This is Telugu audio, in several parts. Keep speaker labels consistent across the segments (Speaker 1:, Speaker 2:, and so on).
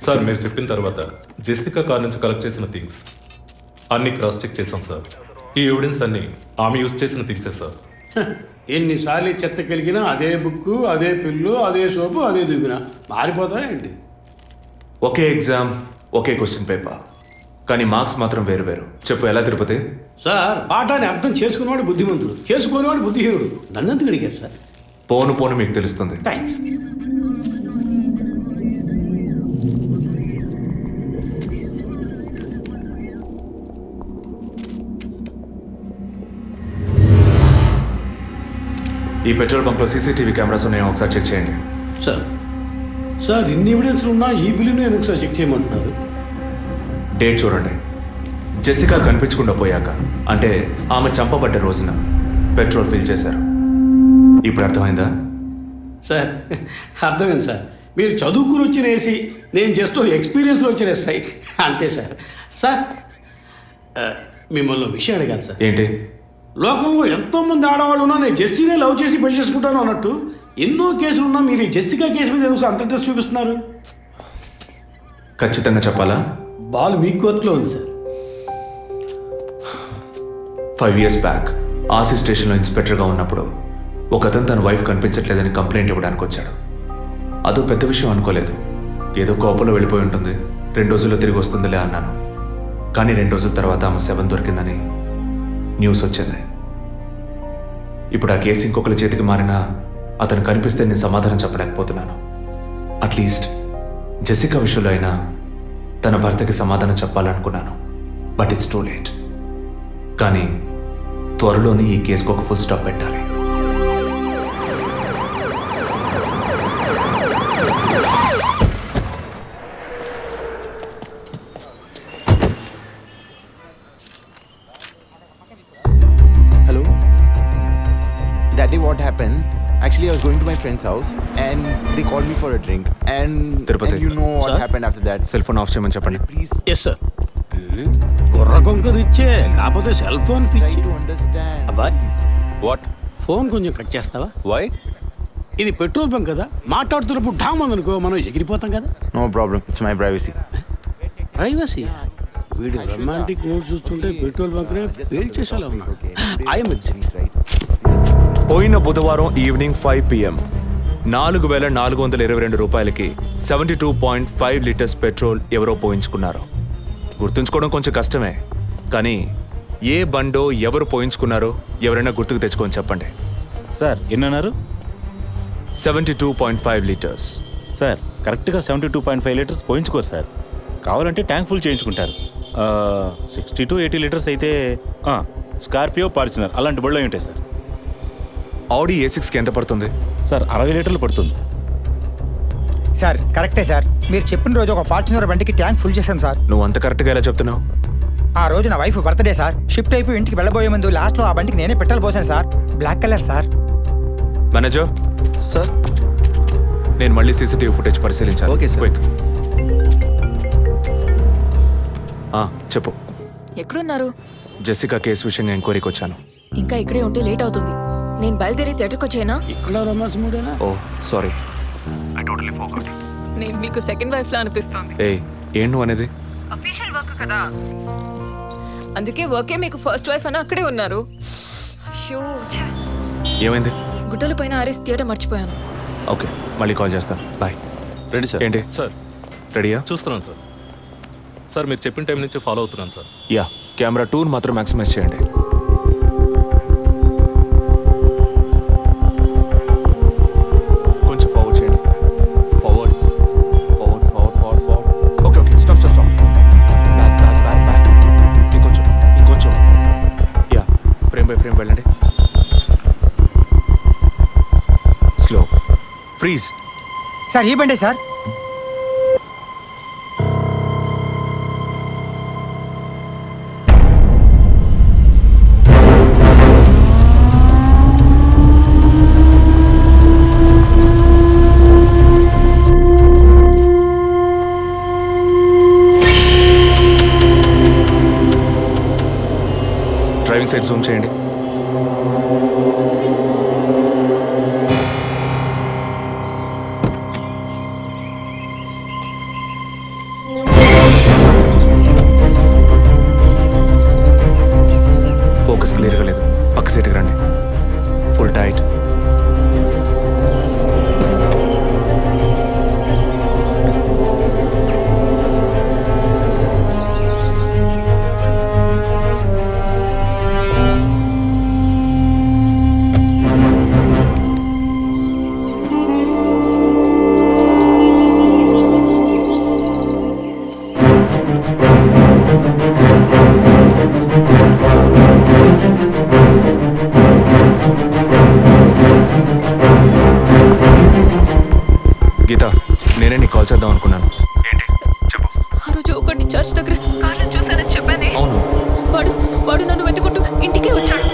Speaker 1: సార్ మీరు చెప్పిన తర్వాత జెసికా కార్ నుంచి కలెక్ట్ చేసిన థింగ్స్ అన్ని క్రాస్ చెక్ చేశాం సార్. ఈ ఎవిడెన్స్ అన్ని ఆమె యూజ్ చేసిన థింగ్సే సార్.
Speaker 2: ఎన్నిసార్లు చెత్త కలిగినా అదే బుక్కు, అదే పిల్లు, అదే సోపు, అదే దువ్విన మారిపోతాయండి.
Speaker 3: ఒకే ఎగ్జామ్, ఒకే క్వశ్చన్ పేపర్, కానీ మార్క్స్ మాత్రం వేరు వేరు. చెప్పు ఎలా తిరుపతి?
Speaker 2: సార్ పాఠాన్ని అర్థం చేసుకునేవాడు బుద్ధిమంతుడు, చేసుకునేవాడు బుద్ధిహీనుడు. నన్నెందుకు అడిగారు సార్?
Speaker 3: పోను పోను మీకు తెలుస్తుంది.
Speaker 2: థ్యాంక్స్.
Speaker 3: ఈ పెట్రోల్ బంక్లో సీసీటీవీ కెమెరాస్ ఉన్నాయో ఒకసారి చెక్ చేయండి.
Speaker 2: సార్ సార్ ఇన్ని ఎవిడెన్స్లు ఉన్నా ఈ బిల్లును ఎందుకు సార్ చెక్ చేయమంటున్నారు?
Speaker 3: డేట్ చూడండి. జెసికా కనిపించకుండా పోయాక, అంటే ఆమె చంపబడ్డ రోజున పెట్రోల్ ఫిల్ చేశారు. ఇప్పుడు అర్థమైందా?
Speaker 2: సార్ అర్థమైంది సార్. మీరు చదువుకుని వచ్చిన ఏసీ, నేను జస్ట్ ఎక్స్పీరియన్స్లో వచ్చిన ఎస్ఐ అంతే సార్. సార్ మిమ్మల్ని విషయం అడిగాను సార్.
Speaker 3: ఏంటి?
Speaker 2: లోకంలో ఎంతోమంది ఆడవాళ్ళు ఉన్నా నేను జెస్సీనే లవ్ చేసి పెళ్లి చేసుకుంటాను అన్నట్టు ఎన్నో కేసులు ఉన్నా మీరు ఈ జెస్సికా కేసు మీద ఎందుకు అంత ఇంట్రెస్ట్ చూపిస్తున్నారు?
Speaker 3: ఖచ్చితంగా చెప్పాలా?
Speaker 2: బాల్ మీ కోర్టులో ఉంది సార్.
Speaker 3: 5 years బ్యాక్ ఆర్సీ స్టేషన్లో ఇన్స్పెక్టర్గా ఉన్నప్పుడు ఒకతను తన వైఫ్ కనిపించట్లేదని కంప్లైంట్ ఇవ్వడానికి వచ్చాడు. అదో పెద్ద విషయం అనుకోలేదు. ఏదో కోపంలో వెళ్ళిపోయి ఉంటుంది, 2 రోజుల్లో తిరిగి వస్తుందిలే అన్నాను. కానీ 2 రోజుల తర్వాత ఆమె శవం దొరికిందని న్యూస్ వచ్చింది. ఇప్పుడు ఆ కేసు ఇంకొకరి చేతికి మారినా అతను కనిపిస్తే నేను సమాధానం చెప్పలేకపోతున్నాను. అట్లీస్ట్ జెసికా విషయంలో అయినా తన భర్తకి సమాధానం చెప్పాలనుకున్నాను. But it's too late. కానీ త్వరలోనే ఈ కేసుకు ఒక ఫుల్ స్టాప్ పెట్టాలి.
Speaker 4: Hello? Daddy, what happened? Actually, I was going to my friend's house and they called me for a drink. And you know what
Speaker 2: Sir?
Speaker 4: happened after that.
Speaker 3: Cell phone off చేయమని చెప్పండి.
Speaker 4: Please
Speaker 2: yes sir. కుర్ర కొంకది ఇచ్చే, కాకపోతే సెల్ ఫోన్
Speaker 4: try
Speaker 2: పిచ్చి.
Speaker 4: to understand.
Speaker 2: అబ్బాయ్
Speaker 5: వాట్?
Speaker 2: ఫోన్ కొంచెం కట్ చేస్తావా?
Speaker 5: వై?
Speaker 2: ఇది పెట్రోల్ బంక్ కదా, మాట్లాడుతున్నప్పుడు ఢామ్ అనుకో మనం ఎగిరిపోతాం కదా.
Speaker 4: No problem. It's my privacy.
Speaker 2: Privacy. వీడు రొమాంటిక్ మూడ్ చూస్తుంటే పెట్రోల్ బంక్ రే ఫెయిల్ చేసేలా ఉన్నాడు. I'm
Speaker 4: Right?
Speaker 3: పోయిన బుధవారం ఈవినింగ్ 5 PM 4,422 రూపాయలకి 72.5 లీటర్స్ పెట్రోల్ ఎవరో పోయించుకున్నారు. గుర్తుంచుకోవడం కొంచెం కష్టమే, కానీ ఏ బండో ఎవరు పోయించుకున్నారో ఎవరైనా గుర్తుకు తెచ్చుకొని చెప్పండి.
Speaker 5: సార్ ఎన్నన్నారు?
Speaker 3: 72.5 లీటర్స్.
Speaker 5: సార్ కరెక్ట్గా 72.5 లీటర్స్ పోయించుకోరు సార్. కావాలంటే ట్యాంక్ ఫుల్ చేయించుకుంటారు. 60 to 80 లీటర్స్ అయితే స్కార్పియో, ఫార్చునర్ అలాంటి బళ్ళు ఉంటాయి సార్.
Speaker 3: ఆడి A6కి ఎంత పడుతుంది?
Speaker 5: సార్ 60 లీటర్లు పడుతుంది.
Speaker 6: సార్ కరెక్టే సార్. మీరు చెప్పిన రోజు ఒక ఫార్చునర్ బండికి ట్యాంక్ ఫుల్ చేశాను సార్.
Speaker 3: నువ్వు అంత కరెక్ట్గా ఎలా చెప్తున్నావు?
Speaker 6: ఆ రోజు నా వైఫ్ బర్త్డే సార్. షిఫ్ట్ అయిపోయి ఇంటికి వెళ్ళబోయే ముందు లాస్ట్లో ఆ బండికి నేనే పెట్రోల్ పోసాను sir. Black colour sir.
Speaker 3: Manager
Speaker 4: Sir?
Speaker 3: నేను మళ్ళీ సీసీటీవీ ఫుటేజ్ పరిశీలించాను.
Speaker 4: Okay, sir.
Speaker 3: క్విక్. చెప్పు.
Speaker 7: ఎక్కడున్నారు?
Speaker 3: జెసికా కేసు విషయంగా ఎంక్వైరీకి వచ్చాను.
Speaker 7: ఇంకా ఇక్కడే ఉంటే లేట్ అవుతుంది. నేను బయలుదేరి థియేటర్కి వచ్చేనా?
Speaker 2: ఇక్కడ రొమాన్స్ మూడేనా?
Speaker 3: ఓ సారీ.
Speaker 7: నేను మీకు సెకండ్ వైఫ్ లా అనిపిస్తుంది.
Speaker 3: ఏం నువ్వు అనేది?
Speaker 7: అందుకే వర్కే మీకు ఫస్ట్ వైఫ్ అని అక్కడే ఉన్నారు. అయ్యో,
Speaker 3: ఏమైంది?
Speaker 7: గుడ్డల పైన ఆరేసి థియేటర్ మర్చిపోయాను.
Speaker 3: ఓకే, మళ్ళీ కాల్ చేస్తాను. బాయ్.
Speaker 1: Ready sir.
Speaker 3: ఏంటి?
Speaker 1: సార్
Speaker 3: రెడీయా?
Speaker 1: చూస్తున్నాను సార్. సార్ మీరు చెప్పిన టైం నుంచి ఫాలో అవుతున్నాను సార్.
Speaker 3: యా, కెమెరా 2 మాత్రం మ్యాక్సిమైజ్ చేయండి. కొంచెం ఫార్వర్డ్ చేయండి. Forward forward forward forward forward. Okay okay, stop stop stop. Back back back back. ఇంకొంచెం ఇంకొంచెం. యా, ఫ్రేమ్ బై ఫ్రేమ్ వెళ్ళండి. స్లో. ఫ్రీజ్.
Speaker 6: సార్ ఈ బండే సార్.
Speaker 3: డ్రైవింగ్ సైడ్ జూమ్ చేయండి.
Speaker 7: ఇంటికే వచ్చాడు.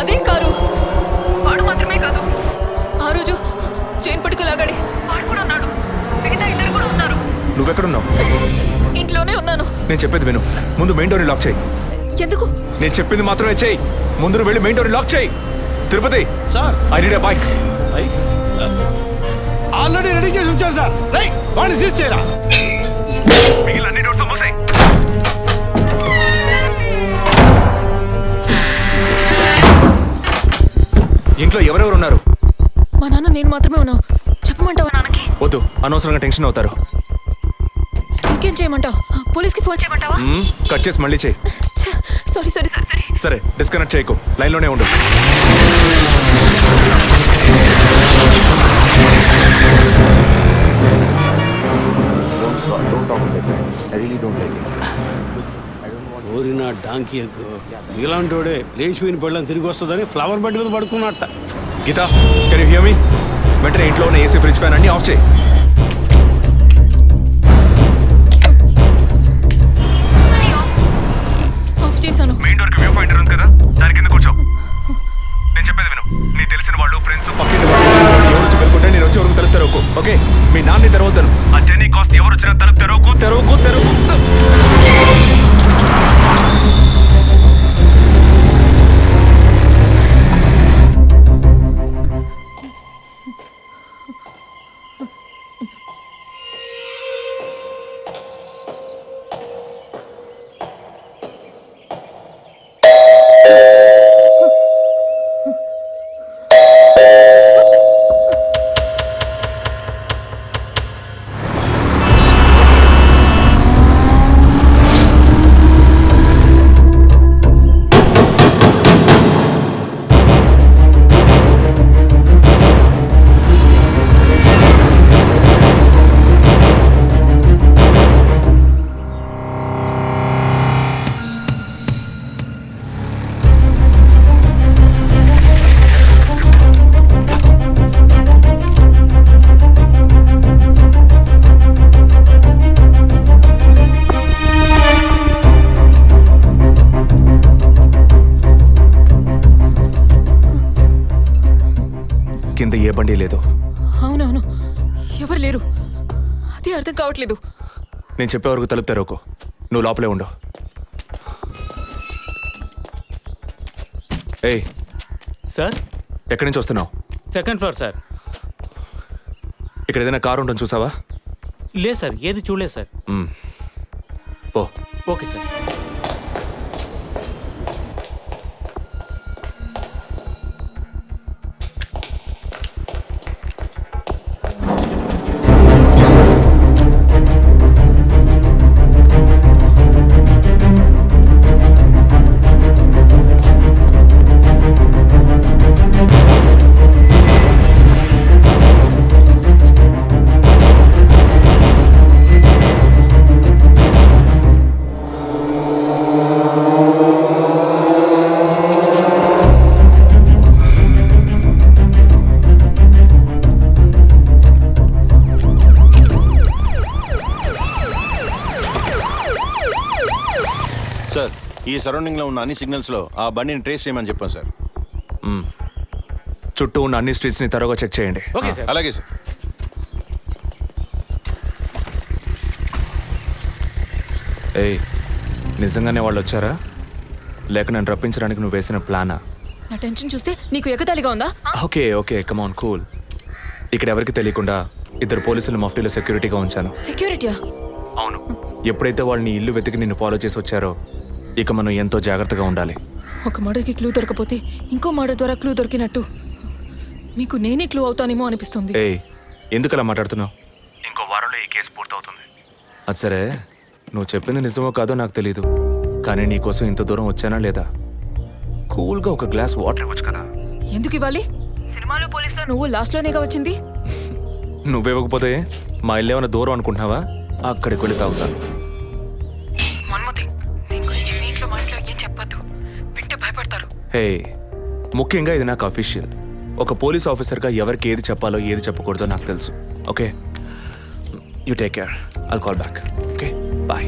Speaker 7: అదే కారు. వాడు మాత్రమే కాదు, ఆ రోజు చైన్ పట్టుకు లాగాడి వాడు కూడా ఉన్నాడు. మిగతా ఇద్దరు కూడా ఉన్నారు.
Speaker 3: నువ్వెక్కడున్నావు?
Speaker 7: ఇంట్లోనే ఉన్నాను.
Speaker 3: నేను చెప్పేది విను. ముందు మెయిన్ డోర్ని లాక్ చేయి.
Speaker 7: ఎందుకు?
Speaker 3: నేను చెప్పింది మాత్రమే చేయి. ముందు నువ్వు వెళ్ళి మెయిన్ డోర్ని లాక్ చేయి. Tirupati,
Speaker 2: sir
Speaker 3: I need a bike.
Speaker 2: Already ready చేసి ఉంచాను సార్. రైట్, వాడిని సీజ్ చేయరా.
Speaker 3: మిగిలిన అన్ని డోర్స్ మూసేయ్. ఇంట్లో ఎవరెవరు ఉన్నారు?
Speaker 7: మా నాన్న నేను మాత్రమే ఉన్నావు. చెప్పమంటావా నాన్నకి?
Speaker 3: వద్దు, అనవసరంగా టెన్షన్ అవుతారు.
Speaker 7: ఇంకేం చేయమంటావు? పోలీస్కి ఫోన్ చేయమంటావా?
Speaker 3: కట్ చేసి మళ్ళీ చేయి.
Speaker 7: Sorry sorry sorry.
Speaker 3: సరే, డిస్కనెక్ట్ చేయకు, లైన్లోనే ఉండు.
Speaker 4: Don't talk like that. I really don't like it.
Speaker 2: ఓరిన డాంకీ ఎక్కువ ఇలాంటోడే లేచిపోయిన పళ్ళని తిరిగి వస్తుందని ఫ్లవర్ బెడ్ మీద పడుకున్నట్ట.
Speaker 3: Geetha, can you hear me? వెంటనే ఇంట్లో ఉన్న ఏసీ, ఫ్రిడ్జ్, ఫ్యాన్ అన్ని ఆఫ్ చేయి.
Speaker 7: ఆఫ్ చేశాను.
Speaker 3: మెయిన్ డోర్ కి వ్యూ పాయింటర్ ఉంది కదా, దాని కింద కూర్చో. నేను చెప్పేది విను. నీ తెలిసిన వాళ్ళు, ఫ్రెండ్స్, పక్కింటి వాళ్ళు ఎవరు వచ్చి వెళ్ళుకుంటే నేను వచ్చే వరకు తలుపు తెరవకు. ఓకే, మీ నాన్ని తెరవద్దాను. ఆ జర్నీ కాస్ట్ ఎవరు వచ్చినా తలుపు తెరవకు, తెరవకు, తెరవకు. కింద ఏ బండి లేదు.
Speaker 7: అవునవును, ఎవరు లేరు. అదే అర్థం కావట్లేదు.
Speaker 3: నేను చెప్పే వరకు తలుపు తెరవకు, నువ్వు లోపలే ఉండు. ఏయ్,
Speaker 5: సార్,
Speaker 3: ఎక్కడి నుంచి వస్తున్నావు?
Speaker 5: Second floor sir.
Speaker 3: ఇక్కడ ఏదైనా కారు ఉంటుంది చూసావా?
Speaker 5: లేదు సార్, ఏది చూడలేదు సార్.
Speaker 3: పో.
Speaker 5: Okay sir.
Speaker 8: సార్, ఈ సరౌండింగ్లో ఉన్న అన్ని సిగ్నల్స్లో ఆ బండిని ట్రేస్ చేయమని చెప్పాను సార్.
Speaker 3: చుట్టూ ఉన్న అన్ని స్ట్రీట్స్ని త్వరగా చెక్ చేయండి.
Speaker 2: Okay sir.
Speaker 8: అలాగే సార్.
Speaker 3: ఏయ్, నిజంగానే వాళ్ళు వచ్చారా, లేక నన్ను రప్పించడానికి నువ్వు వేసిన ప్లానా?
Speaker 7: నా టెన్షన్ చూస్తే నీకు ఎగతాళిగా ఉందా?
Speaker 3: ఓకే ఓకే, కమాన్, కూల్. ఇక్కడ ఎవరికి తెలియకుండా ఇద్దరు పోలీసులు మఫ్టీలో సెక్యూరిటీగా ఉంచాను.
Speaker 7: సెక్యూరిటీయా?
Speaker 3: అవును. ఎప్పుడైతే వాళ్ళని ఇల్లు వెతికి నిన్ను ఫాలో చేసి వచ్చారో, ఇక మనం ఎంతో జాగ్రత్తగా ఉండాలి.
Speaker 7: ఒక మర్డర్కి క్లూ దొరకపోతే ఇంకో మర్డర్ ద్వారా క్లూ దొరికినట్టు మీకు నేనే క్లూ అవుతానేమో అనిపిస్తుంది.
Speaker 3: ఏయ్, ఎందుకు అలా మాట్లాడుతున్నావు? ఇంకో వారంలో ఈ కేసు పూర్తవుతుంది. అది సరే, నువ్వు చెప్పింది నిజమో కాదో నాకు తెలీదు, కానీ నీకోసం ఇంత దూరం వచ్చానా లేదా? కూల్గా ఒక గ్లాస్ వాటర్ ఇవ్వచ్చు కదా.
Speaker 7: ఎందుకు ఇవ్వాలి? సినిమాలో పోలీసులో నువ్వు లాస్ట్లోనేగా వచ్చింది.
Speaker 3: నువ్వివ్వకపోతే మా ఇల్లు ఏమైనా దూరం అనుకుంటున్నావా? అక్కడికి వెళ్ళి తాగుతాను. హే, ముఖ్యంగా ఇది నాకు అఫీషియల్. ఒక పోలీస్ ఆఫీసర్గా ఎవరికి ఏది చెప్పాలో ఏది చెప్పకూడదో నాకు తెలుసు. Okay, you take care. I'll call back. Okay, bye.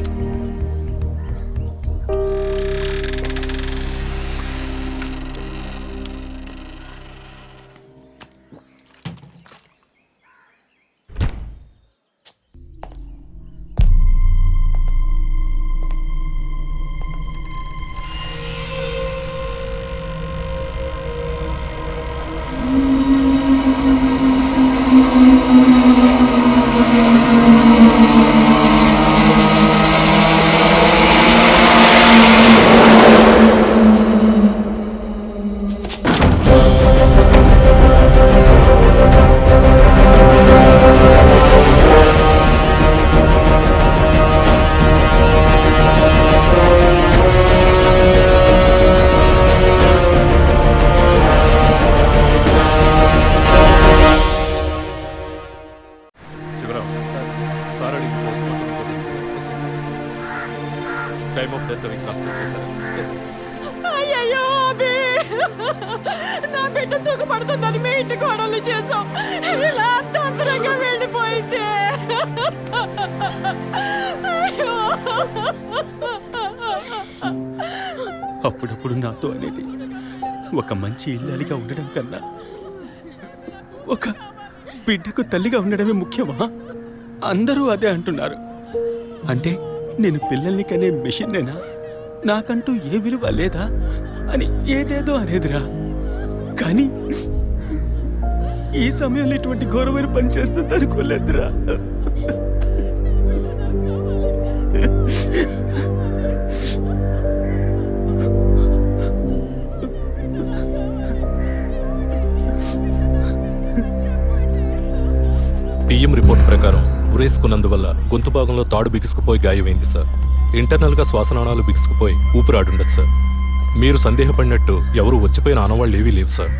Speaker 7: నా బిడ్డ సుఖపడుతుందని మీ ఇంటి కోడలు చేసాం, ఇలా అర్థాంతరంగా వెళ్ళిపోయింది. అయ్యో.
Speaker 9: అప్పుడప్పుడు నాతో అనేది ఒక మంచి ఇల్లాలిగా ఉండడం కన్నా ఒక బిడ్డకు తల్లిగా ఉండడమే ముఖ్యమా? అందరూ అదే అంటున్నారు. అంటే నేను పిల్లల్ని కనే మెషిన్నేనా, నాకంటూ ఏ విలువ లేదా అని ఏదేదో అనేదిరా. కానీ ఈ సమయంలో ఇటువంటి ఘోరమైన పని చేస్తుంది అనుకోలేదురా.
Speaker 1: పిఎం రిపోర్ట్ ప్రకారం ఉరేసుకున్నందువల్ల గొంతు భాగంలో తాడు బిగుసుకుపోయి గాయమైంది సార్. ఇంటర్నల్గా శ్వాసనాళాలు బిగుసుకుపోయి ఊపిరాడుండదు సార్. మీరు సందేహపడినట్టు ఎవరు వచ్చిపోయిన ఆనవాళ్ళు ఏవీ లేవు సార్.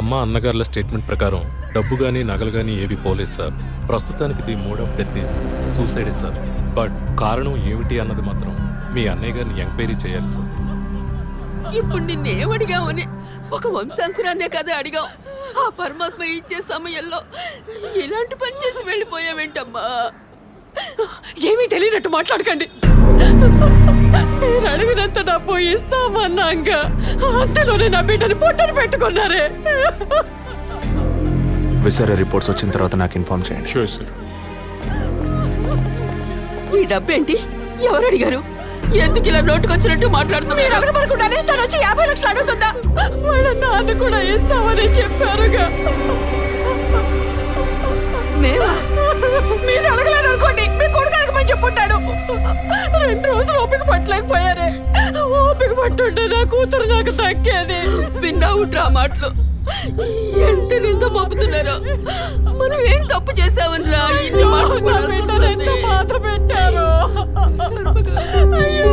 Speaker 1: అమ్మ అన్నగారుల స్టేట్మెంట్ ప్రకారం డబ్బు కానీ నగలు కానీ ఏవి పోలేదు సార్. ప్రస్తుతానికి ది మోడ్ ఆఫ్ డెత్ సూసైడే సార్. బట్ కారణం ఏమిటి అన్నది మాత్రం మీ అన్నయ్య గారిని ఎంక్వైరీ చేయాలి సార్.
Speaker 7: ఇప్పుడు నిన్నేమడిగామని ఒక వంశాంకురాన్నే కదా అడిగాం. ఆ పరమాత్మ ఇచ్చే సమయంలో ఇలాంటి పని చేసి వెళ్ళిపోయావేంటమ్మా? ఏమీ తెలియనట్టు మాట్లాడకండి. మీరు అడిగినంత డబ్బు ఇస్తామన్నాక అంతలోనే నా బిడ్డని పొట్టని పెట్టుకున్నారే.
Speaker 3: విసారా రిపోర్ట్స్ వచ్చిన తర్వాత నాకు ఇన్ఫార్మ్ చేయండి.
Speaker 5: Sure sir.
Speaker 7: ఈ డబ్బేంటి? ఎవరు అడిగారు? ఎందుకు ఇలా నోటుకొచ్చినట్టు మాట్లాడుతున్నారు? మీరు అడగబడకుండానే తను వచ్చి 50 లక్షలు అడుగుతుందా? వాళ్ళ నాన్న కూడా ఇస్తామని చెప్పారుగా. మేమా? మీరు అడగలేదు అనుకోండి, మీ కొడుకు అడగమని చెప్పుంటాడు. 2 రోజులు ఓపిక పట్టలేకపోయారే. ఓపిక పట్టుంటే నా కూతురు నాకు తగ్గేది. విన్నావు డ్రా మాటలు ఎంత నింద మోపుతున్నారో. మనం ఏం తప్పు చేసామని రా ఇన్ని మాటలు ఎంత బాధ పెట్టారు. అయ్యో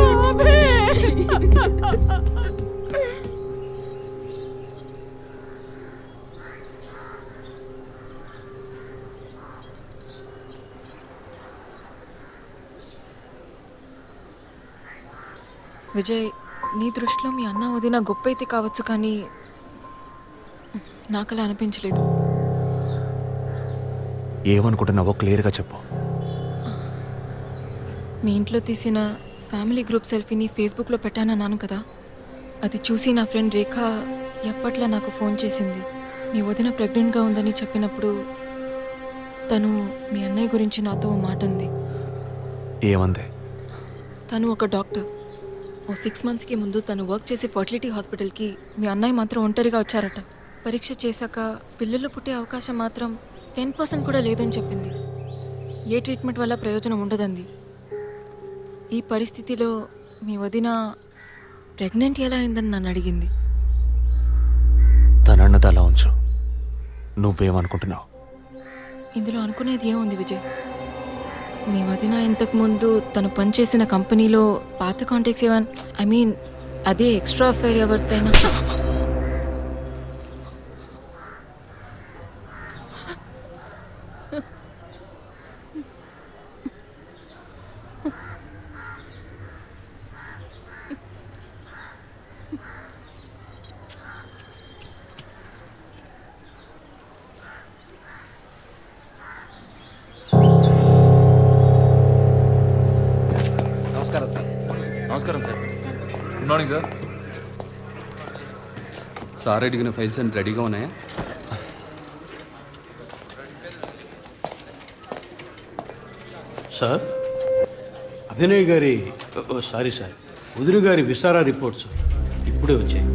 Speaker 10: విజయ్, నీ దృష్టిలో మీ అన్న వదిన గొప్ప అయితే కావచ్చు, కానీ నాకు అలా అనిపించలేదు.
Speaker 3: ఏమనుకుంటున్నావో క్లియర్గా చెప్పు.
Speaker 10: మీ ఇంట్లో తీసిన ఫ్యామిలీ గ్రూప్ సెల్ఫీని ఫేస్బుక్లో పెట్టానన్నాను కదా, అది చూసి నా ఫ్రెండ్ రేఖ ఎప్పట్లా నాకు ఫోన్ చేసింది. మీ వదిన ప్రెగ్నెంట్గా ఉందని చెప్పినప్పుడు తను మీ అన్నయ్య గురించి నాతో ఓ మాట అంది.
Speaker 3: ఏమంది?
Speaker 10: తను ఒక డాక్టర్. ఓ 6 monthsకి ముందు తను వర్క్ చేసే ఫర్టిలిటీ హాస్పిటల్కి మీ అన్నయ్య మాత్రం ఒంటరిగా వచ్చారట. పరీక్ష చేశాక పిల్లలు పుట్టే అవకాశం మాత్రం 10% కూడా లేదని చెప్పింది. ఏ ట్రీట్మెంట్ వల్ల ప్రయోజనం ఉండదంది. ఈ పరిస్థితిలో మీ వదిన ప్రెగ్నెంట్ ఎలా అయిందని నన్ను అడిగింది.
Speaker 3: తనన్నది అలా ఉంచు. నువ్వేమనుకుంటున్నావు?
Speaker 10: ఇందులో అనుకునేది ఏముంది విజయ్? మీ వదిన ఇంతకుముందు తను పనిచేసిన కంపెనీలో పాత కాంటాక్ట్స్ ఏమైనా, అదే ఎక్స్ట్రా అఫైర్ ఎవరితైనా
Speaker 9: నమస్కారం sir.
Speaker 11: Good morning sir.
Speaker 9: Sir అడిగిన ఫైల్స్ అన్ని రెడీగా ఉన్నాయా?
Speaker 2: సార్, అభినయ్ గారి సారీ సార్, వదిన గారి విసారా రిపోర్ట్స్ ఇప్పుడే వచ్చాయి.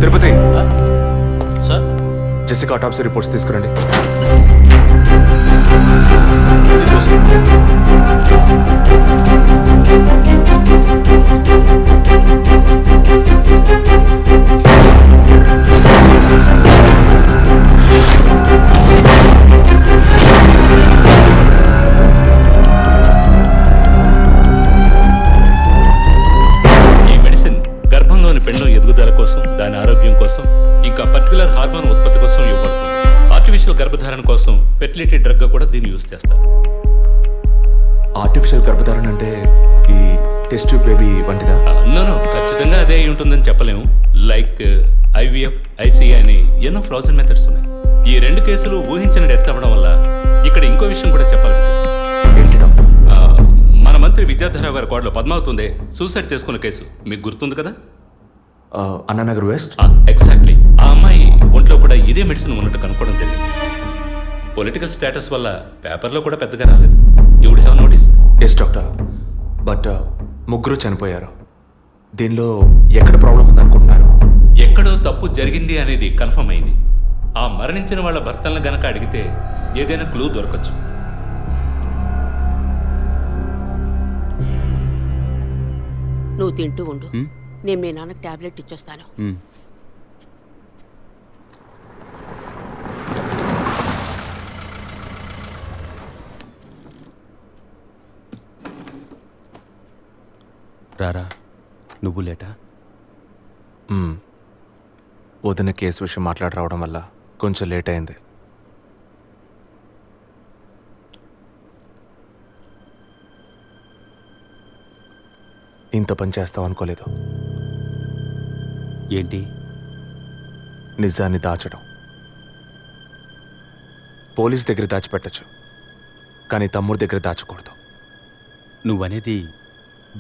Speaker 3: తిరుపతి,
Speaker 2: సార్,
Speaker 3: జెసికా ఆటాప్సీ రిపోర్ట్స్ తీసుకురండి.
Speaker 2: ఇదిగో సార్.
Speaker 11: ఫెర్టిలిటీ డ్రగ్గా కూడా దీన్ని యూజ్ చేస్తారు.
Speaker 3: ఆర్టిఫిషియల్ గర్భధారణ అంటే ఈ టెస్ట్ ట్యూబ్ బేబీ వంటిదా?
Speaker 11: నో ఖచ్చితంగా అదే అయి ఉంటుందని చెప్పలేము. లైక్ ఐవీఎఫ్, ఐసీఐ అని ఎన్నో ఫ్రోజన్ మెథడ్స్ ఉన్నాయి. ఈ 2 కేసులు ఊహించిన డెత్ అవ్వడం వల్ల ఇక్కడ ఇంకో విషయం కూడా చెప్పాలి.
Speaker 3: ఏంటి డాక్టర్?
Speaker 11: మన మంత్రి విద్యాధరరావు గారి కోడలు పద్మావతి సూసైడ్ చేసుకున్న కేసు మీకు గుర్తుంది కదా?
Speaker 3: అన్నానగర్ వెస్ట్.
Speaker 11: ఎగ్జాక్ట్లీ. ఆ అమ్మాయి ఒంట్లో కూడా ఇదే మెడిసిన్ ఉన్నట్టు కనుక్కోవడం జరిగింది. పొలిటికల్ స్టేటస్ వల్ల పేపర్లో కూడా పెద్దగా రాలేదు. You would have notice.
Speaker 3: Yes doctor, but ముగ్గురు చనిపోయారు. దీనిలో ఎక్కడ ప్రాబ్లం ఉందనుకుంటున్నారు?
Speaker 11: ఎక్కడో తప్పు జరిగింది అనేది కన్ఫర్మ్ అయింది. ఆ మరణించిన వాళ్ళ భర్తలను గనక అడిగితే ఏదైనా క్లూ దొరకచ్చు.
Speaker 7: నువ్వు తింటూ ఉండు, నేను మీ నాన్నకు టాబ్లెట్ ఇచ్చొస్తాను.
Speaker 9: రారా, నువ్వు లేటా?
Speaker 3: వదిన కేసు విషయం మాట్లాడి రావడం వల్ల కొంచెం లేట్ అయింది. ఇంత పని చేస్తావు అనుకోలేదు.
Speaker 9: ఏంటి?
Speaker 3: నిజాన్ని దాచడం. పోలీస్ దగ్గర దాచిపెట్టచ్చు, కానీ తమ్ముడి దగ్గర దాచకూడదు.
Speaker 9: నువ్వనేది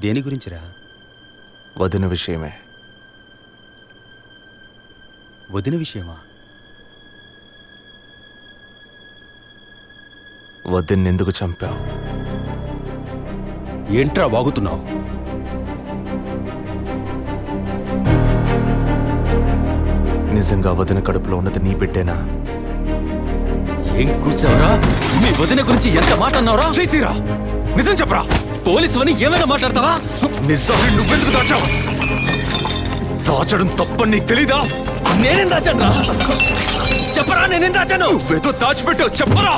Speaker 9: దేని గురించిరా?
Speaker 3: వదిన విషయమే.
Speaker 9: వదిన విషయమా?
Speaker 3: వదిన్ని ఎందుకు చంపావు?
Speaker 9: ఏంట్రా వాగుతున్నావు?
Speaker 3: నిజంగా వదిన కడుపులో ఉన్నది నీ బిడ్డేనా?
Speaker 9: ఏం కూర్చావరా? మీ వదిన గురించి ఎంత మాట అన్నావురా?
Speaker 3: చేతిరా, నిజం చెప్పరా.
Speaker 9: పోలీసు అని ఏమైనా మాట్లాడతావా?
Speaker 3: నిజాన్ని నువ్వెందుకు దాచావు? దాచడం తప్పని నీకు తెలీదా?
Speaker 9: నేనేం దాచాను రా? చెప్పరా, నేనేం దాచాను?
Speaker 3: నువ్వేదో దాచిపెట్టావు, చెప్పరా.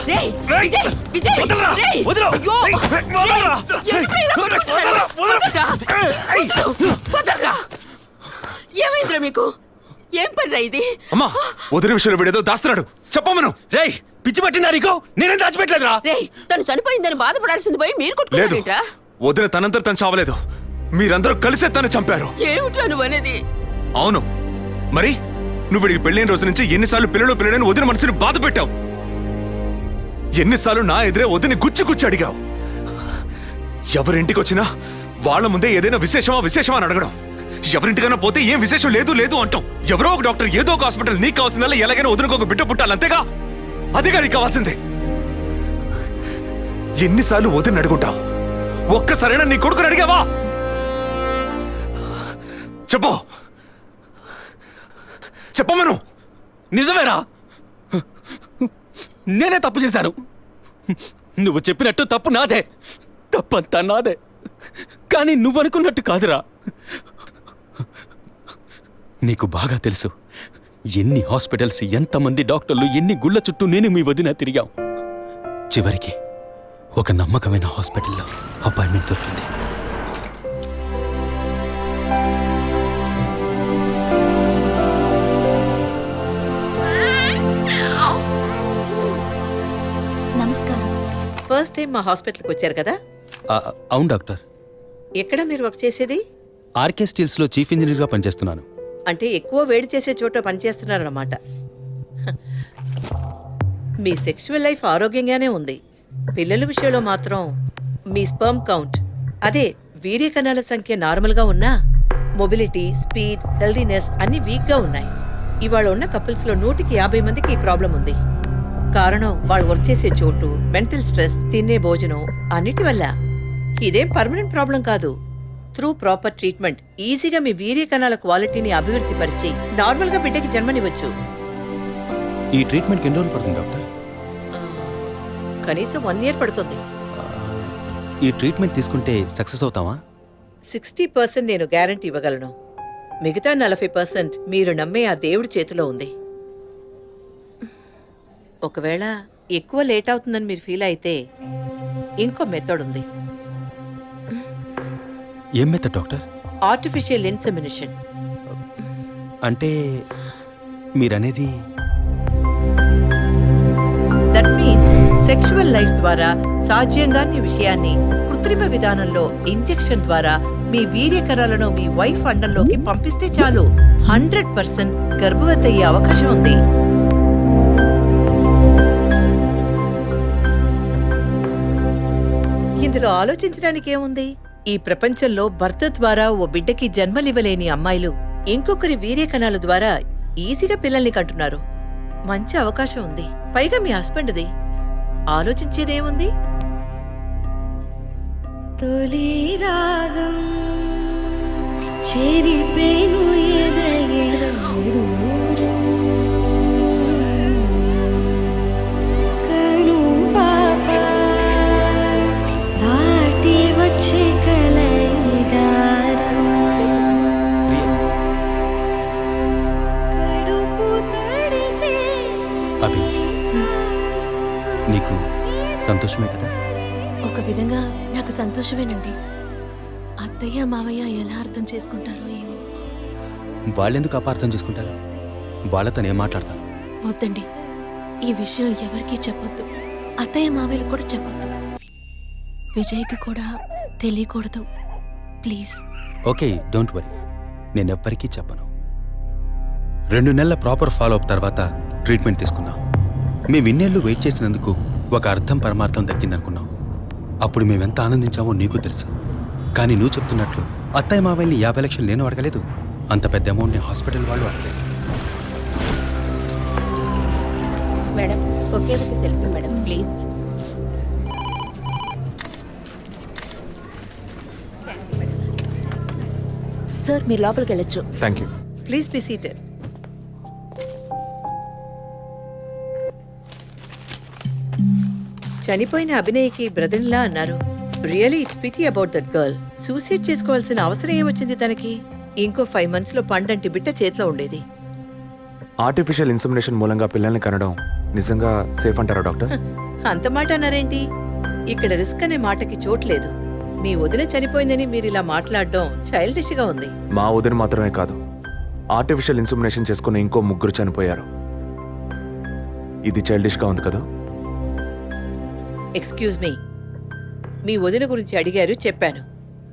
Speaker 7: రేయ్, విజయ్, విజయ్, రేయ్,
Speaker 9: వదలు.
Speaker 7: అయ్యో, రేయ్, ఎందుకు ఇలా కొట్టుకుంటున్నారు? వదలరా. ఏమైందిరా మీకు? ఏం పనిరా ఇది?
Speaker 3: అమ్మా, వదిన విషయంలో వీడేదో దాస్తున్నాడు, చెప్పమను.
Speaker 9: రేయ్, పిచ్చి పట్టిందా నీకు? నేనేం దాచిపెట్టలేదురా.
Speaker 7: రేయ్, తను చనిపోయిందని బాధపడాల్సింది పోయి మీరు
Speaker 3: లేదు,
Speaker 7: కొట్టుకుంటారేంట్రా?
Speaker 3: వదిన తనంతా తను చావలేదు. మీరందరూ కలిసే తను చంపారు.
Speaker 7: ఏమిట్రా నువ్వు అనేది?
Speaker 3: అవును, మరి నువ్వు వీడికి పెళ్ళైన రోజు నుంచి ఎన్నిసార్లు పిల్లడని వదిన మనసుని బాధ పెట్టావు? ఎన్నిసార్లు నా ఎదురే వదిని గుచ్చి అడిగావు? ఎవరింటికి వచ్చినా వాళ్ళ ముందే ఏదైనా విశేషమా అని అడగడం. ఎవరింటికైనా పోతే ఏం విశేషం లేదు అంటాం. ఎవరో ఒక డాక్టర్, ఏదో ఒక హాస్పిటల్, నీకు కావాల్సిందల్లా ఎలాగైనా వదినకు ఒక బిడ్డ పుట్టాలి, అంతేగా? అదేగా నీకు కావాల్సిందే. ఎన్నిసార్లు వదిన అడుగుంటావు? ఒక్కసారైనా నీ కొడుకుని అడిగావా? చెప్పమను.
Speaker 9: నిజమేరా, నేనే తప్పు చేశాను. నువ్వు చెప్పినట్టు తప్పు నాదే, తప్పంతా నాదే. కానీ నువ్వు అనుకున్నట్టు కాదురా. నీకు బాగా తెలుసు ఎన్ని హాస్పిటల్స్, ఎంతమంది డాక్టర్లు, ఎన్ని గుళ్ళ చుట్టూ నేను మీ వదిన తిరిగాం. చివరికి ఒక నమ్మకమైన హాస్పిటల్లో అపాయింట్మెంట్ దొరికింది.
Speaker 10: నమస్కారం.
Speaker 7: ఫస్ట్ టైం మా హాస్పిటల్కి వచ్చారు కదా?
Speaker 9: అవును డాక్టర్.
Speaker 7: ఎక్కడ మీరు వర్క్ చేసేది?
Speaker 9: ఆర్కే స్టీల్స్లో చీఫ్ ఇంజనీర్గా పనిచేస్తున్నాను.
Speaker 7: అంటే ఎక్కువ వేడి చేసే చోట పనిచేస్తున్నారన్నమాట. మీ సెక్షువల్ లైఫ్ ఆరోగ్యంగానే ఉంది. పిల్లల విషయంలో మాత్రం మీ స్పర్మ్ కౌంట్, అదే వీర్య కణాల సంఖ్య నార్మల్గా ఉన్నా మొబిలిటీ, స్పీడ్, హెల్దీనెస్ అన్ని వీక్గా ఉన్నాయి. ఇవాళ ఉన్న కపుల్స్లో 100కి 50 మందికి ఈ ప్రాబ్లం ఉంది. కారణం వాళ్ళు వర్క్ చేసే చోటు, మెంటల్ స్ట్రెస్, తినే భోజనం అన్నిటి వల్ల. ఇదేం పర్మనెంట్ ప్రాబ్లం కాదు. త్రూ ప్రాపర్ ట్రీట్మెంట్ ఈజీగా మీ వీర్య కణాల క్వాలిటీని అభివృద్ధి పరిచి నార్మల్గా బిడ్డకి జన్మనివ్వచ్చు.
Speaker 9: ఈ ట్రీట్మెంట్కి ఎన్ని రోజులు పడుతుంది డాక్టర్?
Speaker 7: కనీసం 1 year పడుతుంది.
Speaker 9: ఈ ట్రీట్మెంట్ తీసుకుంటే సక్సెస్ అవుతావా?
Speaker 7: 60% నేను గ్యారంటీ ఇవ్వగలను. మిగతా 40% మీరు నమ్మే ఆ దేవుడి చేతిలో ఉంది. ఒకవేళ ఎక్కువ లేట్ అవుతుందని మీరు ఫీల్ అయితే ఇంకో మెథడ్ ఉంది.
Speaker 9: ఏం మెథడ్ డాక్టర్?
Speaker 7: Artificial insemination.
Speaker 9: అంటే మీరనేది?
Speaker 7: దట్ సెక్షువల్ లైఫ్ ద్వారా సాధ్యంగాని విషయాన్ని కృత్రిమ విధానంలో ఇంజెక్షన్ ద్వారా మీ వీర్యకణాలను మీ వైఫ్ అండంలోకి పంపిస్తే చాలు 100% గర్భవతి అయ్యే అవకాశం ఉంది. ఇందులో ఆలోచించడానికి ఏముంది? ఈ ప్రపంచంలో భర్త ద్వారా ఓ బిడ్డకి జన్మలివ్వలేని అమ్మాయిలు ఇంకొకరి వీర్యకణాల ద్వారా ఈజీగా పిల్లల్ని కంటున్నారు. మంచి అవకాశం ఉంది. పైగా మీ హస్బెండ్ది. ఆలోచించేదేముంది?
Speaker 10: తొలి రాగం చెరిపేను ఎదగెదూరం కను పాప దాటి వచ్చే కలైదారం కడుపు తడితే
Speaker 9: అభి నీకు సంతోషమే కదా?
Speaker 10: ఒక విధంగా నాకు సంతోషమేనండి. అత్తయ్య మావయ్య ఎలా అర్థం చేసుకుంటారో ఏమో.
Speaker 9: వాళ్ళెందుకు అపార్థం చేసుకుంటారు? వాళ్ళతో నేను మాట్లాడతాను.
Speaker 10: వద్దండి, ఈ విషయం ఎవరికీ చెప్పొద్దు. అత్తయ్య మావయ్యలు కూడా చెప్పొద్దు. విజయ్కి కూడా తెలియకూడదు, ప్లీజ్.
Speaker 9: Okay, don't worry. నేను ఎవ్వరికీ చెప్పను. 2 నెలల ప్రాపర్ ఫాలో అప్ తర్వాత ట్రీట్మెంట్ తీసుకున్నాం. మేము ఇన్నేళ్ళు వెయిట్ చేసినందుకు ఒక అర్థం పరమార్థం దక్కిందనుకున్నాం. అప్పుడు మేమెంత ఆనందించామో నీకు తెలుసు. కానీ నువ్వు చెప్తున్నట్లు అత్తయ్య మావయ్యని 50 లక్షలు నేను అడగలేదు. అంత పెద్ద అమౌంట్ని హాస్పిటల్ వాళ్ళు అడగలేదు.
Speaker 10: మేడం, ఒకే ఒక సెల్ఫీ మేడం, ప్లీజ్. సార్, మీరు లోపలికి వెళ్ళొచ్చు.
Speaker 3: Thank you.
Speaker 7: Please be seated. చనిపోయిన అభినయ్కి బ్రదర్లా అన్నారు. Really it's pity about that girl. Suicide చేసుకోవాల్సిన అవసరం ఏమొచ్చింది తనకి? ఇంకో 5 months లో పండంటి బిడ్డ చేతిలో ఉండేది.
Speaker 3: ఆర్టిఫిషియల్ ఇన్సెమినేషన్ మూలంగా పిల్లల్ని కనడం నిజంగా సేఫ్ అంటారా డాక్టర్?
Speaker 7: అంత మాట అన్నారేంటి? ఇక్కడ రిస్క్ అనే మాటకి చోట్లేదు. మీ వదిన చనిపోయిందని మీరు ఇలా మాట్లాడడం చైల్డిష్ గా ఉంది.
Speaker 3: మా వదిన మాత్రమే కాదు, ఆర్టిఫిషియల్ ఇన్సెమినేషన్ చేసుకున్న ఇంకో 3 చనిపోయారు. ఇది చైల్డిష్గా ఉంది కదా?
Speaker 7: ఎక్స్క్యూజ్ మీ, మీ వదిన గురించి అడిగారు, చెప్పాను.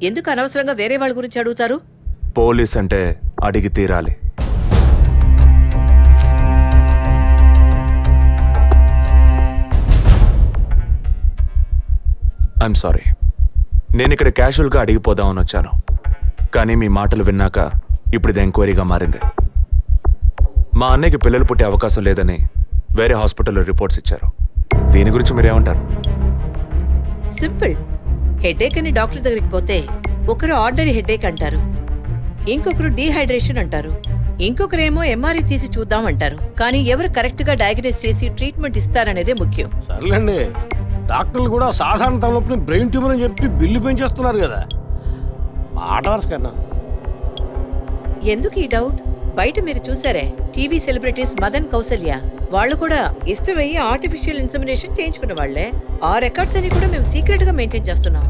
Speaker 7: ఎందుకు అనవసరంగా వేరే వాళ్ళ గురించి అడుగుతారు?
Speaker 3: పోలీస్ అంటే అడిగి తీరాలి. ఐఎమ్ సారీ, నేను ఇక్కడ క్యాజువల్గా అడిగిపోదామని వచ్చాను. కానీ మీ మాటలు విన్నాక ఇప్పుడు ఇది ఎంక్వైరీగా మారింది. మా అన్నయ్యకి పిల్లలు పుట్టే అవకాశం లేదని వేరే హాస్పిటల్లో రిపోర్ట్స్ ఇచ్చారు. దీని గురించి మీరేమంటారు?
Speaker 7: సింపుల్. హెడేక్ అని డాక్టర్ దగ్గరికి పోతే ఒకరు ఆర్డినరీ హెడేక్ అంటారు, ఇంకొకరు డీహైడ్రేషన్ అంటారు, ఇంకొకరేమో ఎంఆర్ఐ తీసి చూద్దాం అంటారు. కానీ ఎవరు కరెక్ట్ గా డయాగ్నోస్ చేసి ట్రీట్మెంట్ ఇస్తారనేదే ముఖ్యం.
Speaker 2: సర్లేండి, డాక్టర్లు కూడా సాధారణ తలనొప్పిని బ్రెయిన్ ట్యూమర్ అని చెప్పి బిల్లు పెంచేస్తున్నారు కదా. మాట వరుస కన్నా.
Speaker 7: ఎందుకు ఈ డౌట్? బయట మీరు చూసారే, టీవీ సెలబ్రిటీస్ మదన్ కౌసల్య వాళ్ళు కూడా ఇష్టమయ్యి ఆర్టిఫిషియల్ ఇన్సెమినేషన్ చేయించుకున్న వాళ్లే. ఆ రికార్డ్స్ అని కూడా మేము సీక్రెట్ గా మెయింటైన్ చేస్తున్నాం.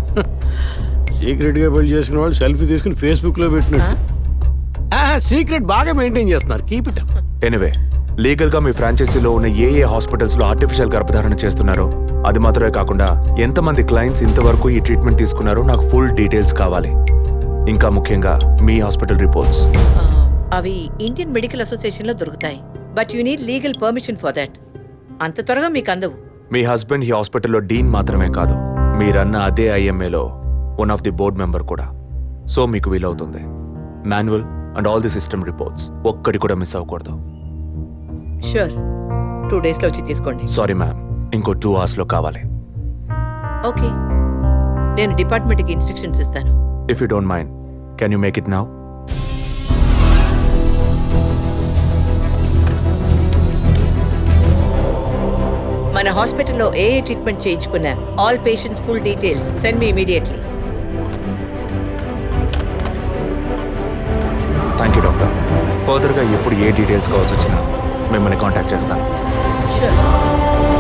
Speaker 2: సీక్రెట్ గా పెళ్లి చేసుకున్న వాళ్ళు సెల్ఫీ తీసుకుని ఫేస్బుక్ లో పెట్టినట్టు సీక్రెట్ బాగా మెయింటైన్ చేస్తున్నారు. Keep it up.
Speaker 3: Anyway, legal గా మీ ఫ్రాంచైజీలో ఉన్న ఏ హాస్పిటల్స్ లో ఆర్టిఫిషియల్ గర్భధారణ చేస్తున్నారో అది మాత్రమే కాకుండా ఎంతమంది క్లయింట్స్ ఇంతవరకు ఈ ట్రీట్మెంట్ తీసుకున్నారో నాకు ఫుల్ డీటెయిల్స్ కావాలి. ఇంకా ముఖ్యంగా మీ హాస్పిటల్ రిపోర్ట్స్.
Speaker 7: అవి ఇండియన్ మెడికల్ అసోసియేషన్ లో దొరుకుతాయి. But you need legal permission for that. అంత త్వరగా మీకు అందవు.
Speaker 3: మీ హస్బెండ్ ఈ హాస్పిటల్లో డీన్ మాత్రమే కాదు, మీరన్న అదే ఐఎంఏలో one of the board member కూడా. సో మీకు వీలవుతుంది. Manual and all the system reports ఒక్కటి కూడా మిస్ అవ్వకూడదు.
Speaker 7: షూర్, 2 days లో వచ్చి తీసుకోండి.
Speaker 3: సారీ మ్యామ్, ఇంకో 2 hours లో కావాలి.
Speaker 7: ఓకే, నేను డిపార్ట్మెంట్కి ఇన్స్ట్రక్షన్స్ ఇస్తాను.
Speaker 3: If you don't mind, can you make it now?
Speaker 7: మన హాస్పిటల్లో ఏ ట్రీట్మెంట్ చేయించుకున్నా all patients full details send me immediately.
Speaker 3: Thank you doctor. ఫర్దర్గా ఎప్పుడు ఏ డీటెయిల్స్ కావాల్సి వచ్చినా మిమ్మల్ని కాంటాక్ట్ చేస్తాను.
Speaker 7: షూర్.